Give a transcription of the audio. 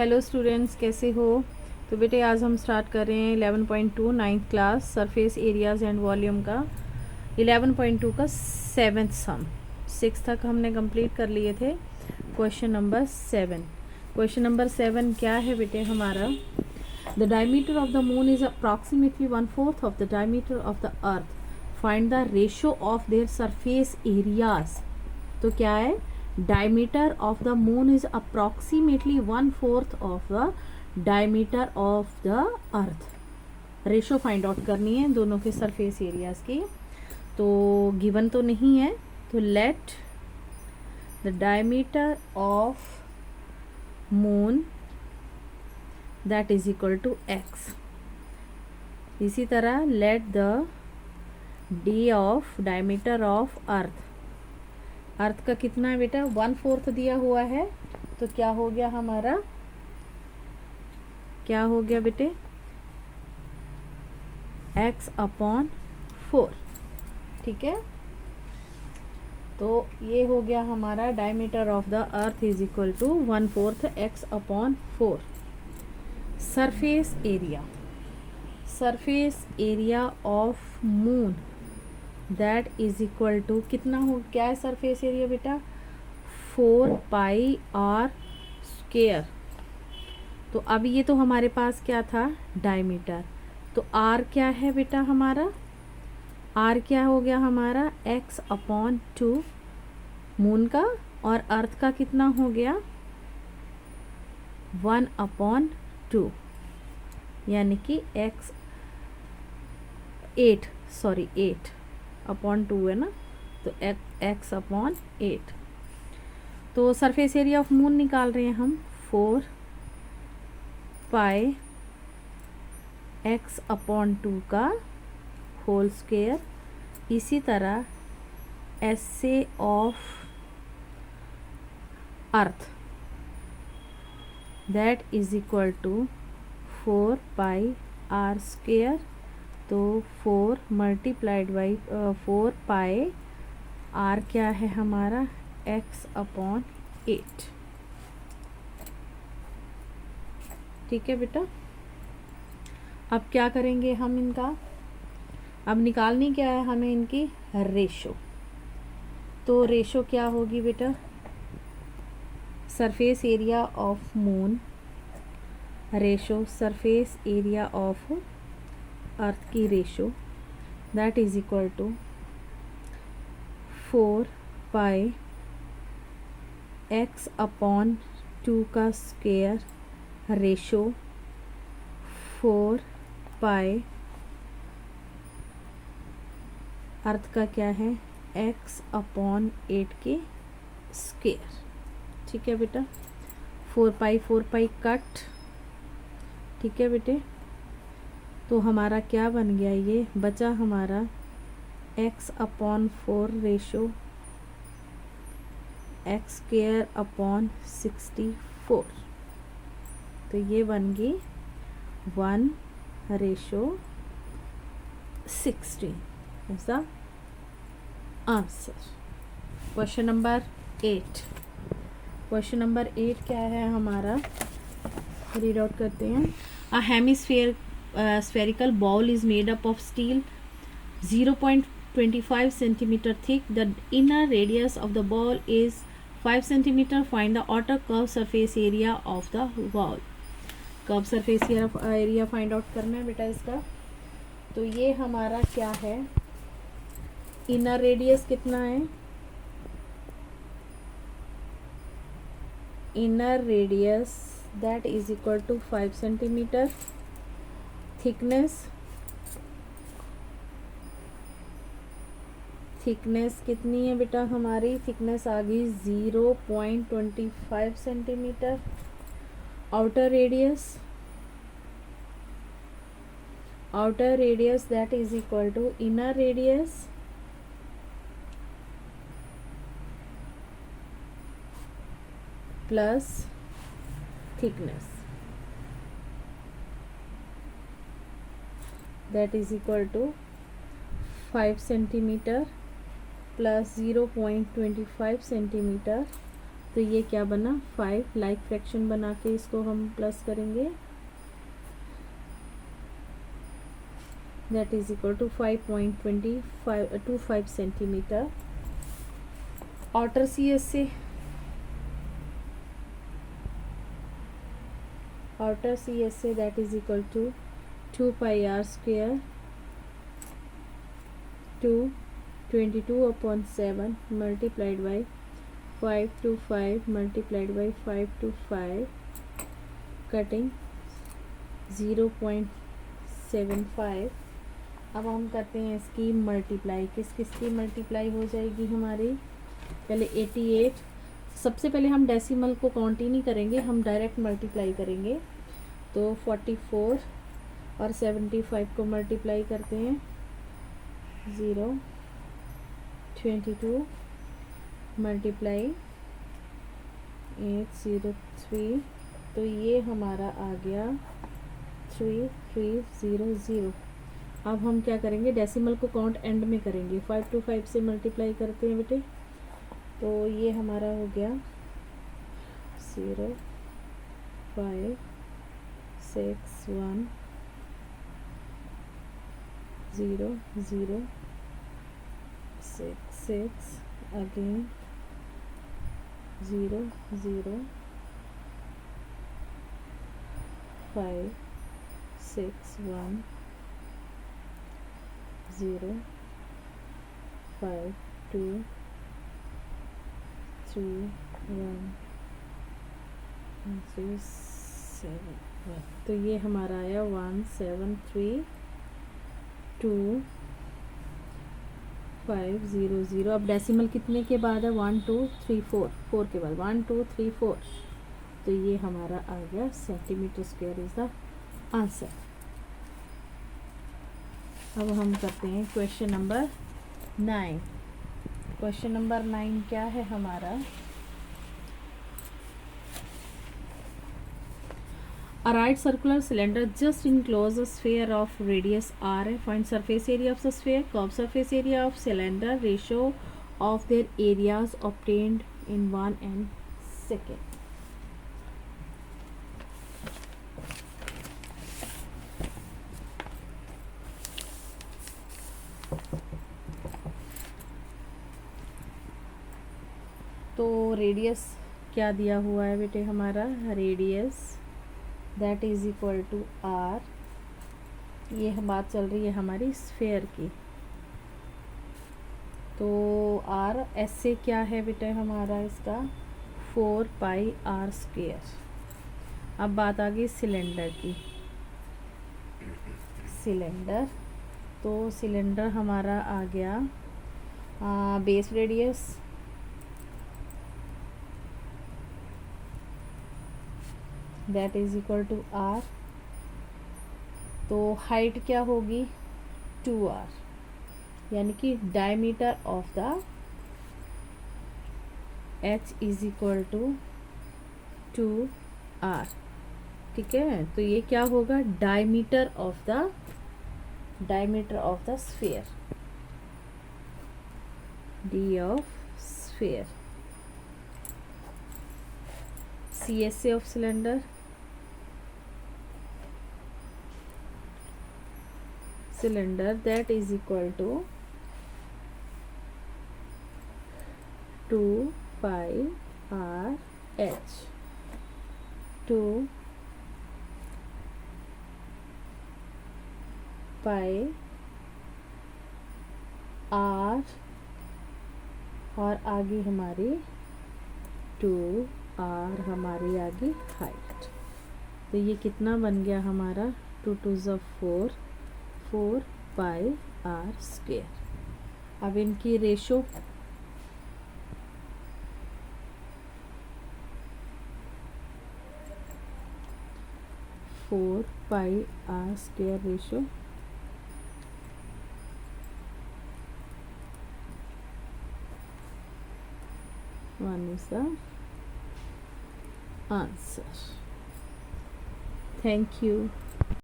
Hello students, कैसे हो। तो बेटे आज हम स्टार्ट कर रहे हैं 11.2 ninth class surface areas and volume का 11.2 का 7th सम। 6 तक हमने कंप्लीट कर लिए थे। Question number 7। क्वेश्चन नंबर 7 क्या है बेटे हमारा, the diameter of the moon is approximately 1/4 of the diameter of the earth, find the ratio of their surface areas. तो क्या है, diameter of the moon is approximately 1/4 of the diameter of the earth। Ratio find out करनी है दोनों के surface areas की। तो given तो नहीं है, तो let the diameter of moon that is equal to x। इसी तरह let the D of diameter of earth, earth का कितना है बेटा, 1/4 दिया हुआ है। तो क्या हो गया हमारा, क्या हो गया बेटे, x/4। ठीक है, तो ये हो गया हमारा diameter of the earth is equal to 1/4 x/4। Surface area, surface area of moon that is equal to कितना हो, क्या है सरफेस एरिया बेटा, 4πr²। तो अब ये तो हमारे पास क्या था, डायमीटर। तो r क्या है बेटा हमारा, r क्या हो गया हमारा, x/2 मून का, और अर्थ का कितना हो गया 1/2, यानी कि 8/2 है ना, तो x/8। तो सरफेस एरिया ऑफ मून निकाल रहे हैं हम, 4πx/2 का होल स्क्वायर। इसी तरह SA of earth that is equal to 4πr²। तो 4 मल्टीप्लाइड बाई 4π, r क्या है हमारा, x/8। ठीक है बेटा, अब क्या करेंगे हम इनका, अब निकालनी क्या है हमें इनकी रेशो। तो रेशो क्या होगी बेटा, surface area of moon ratio surface area of earth की ratio that is equal to 4πx/2 का स्क्वायर रेशो 4π, अर्थ का क्या है, x/8 के स्क्वायर। ठीक है बेटा, 4π कट। ठीक है बेटे, तो हमारा क्या बन गया, ये बचा हमारा x/4 रेशो x²/64। तो ये बन गई 1/16 ऐसा answer. Question number 8। Question number 8 क्या है हमारा, रीड आउट करते हैं। अ hemisphere spherical ball is made up of steel 0.25 centimeter thick. The inner radius of the ball is 5 centimeter. Find the outer curved surface area of the ball. Curve surface area find out करना है बेटा इसका। तो ये हमारा क्या है, inner radius कितना है, inner radius that is equal to 5 centimetre. Thickness कितनी है बेटा हमारी, थिकनेस आ गई 0.25 centimetre. Outer radius that is equal to inner radius plus thickness that is equal to 5 centimetre plus 0.25 centimetre तो ये क्या बना 5, लाइक फ्रैक्शन बना के इसको हम प्लस करेंगे, that is equal to 5.25 centimetre. Outer CS से that is equal to 2 pi r square to 22/7 multiplied by 5 to 5 multiplied by 5 to 5 cutting 0.75। अब हम करते हैं इसकी मल्टीप्लाई, किस किस की मल्टीप्लाई हो जाएगी हमारी, पहले 88, सबसे पहले हम डेसिमल को काउंट ही नहीं करेंगे, हम डायरेक्ट मल्टीप्लाई करेंगे। तो 44 और 75 को मल्टीप्लाई करते हैं 22 मल्टीप्लाई 803, तो ये हमारा आ गया 3300। अब हम क्या करेंगे, डेसिमल को काउंट एंड में करेंगे, 5 to 5 से मल्टीप्लाई करते हैं बेटे, तो ये हमारा हो गया 056100066 अगेन 0056105231371, तो ये हमारा आया 1732500। अब डेसिमल कितने के बाद है, 1 2 3 4, 4 के बाद 1 2 3 4, तो ये हमारा आ गया centimetre square is the answer. अब हम करते हैं क्वेश्चन नंबर 9। क्वेश्चन नंबर 9 क्या है हमारा, A right circular cylinder just encloses a sphere of radius r. Find surface area of the sphere, curved surface area of cylinder, ratio of their areas obtained in 1 second. तो radius क्या दिया हुआ है बेटे हमारा, radius that is equal to r, ये हम बात चल रही है हमारी स्फेयर की, तो आर एस से क्या है बेटा हमारा इसका 4 पाई आर स्क्वेयर। अब बात आ गई सिलेंडर की, सिलेंडर, तो सिलेंडर हमारा आ गया base radius that is equal to r, तो हाइट क्या होगी 2r, यानी कि diameter of the h is equal to 2r, ठीक है। तो ये क्या होगा, diameter of the sphere, d of sphere, CSA of cylinder, that is equal to 2 pi r h, 2 pi r और आगे हमारी 2r हमारी आगे हाइट, तो ये कितना बन गया हमारा 2 2 4, 4 पाई आर स्क्वेयर। अब इनकी ratio, four pi r square ratio 1 is the answer. Thank you.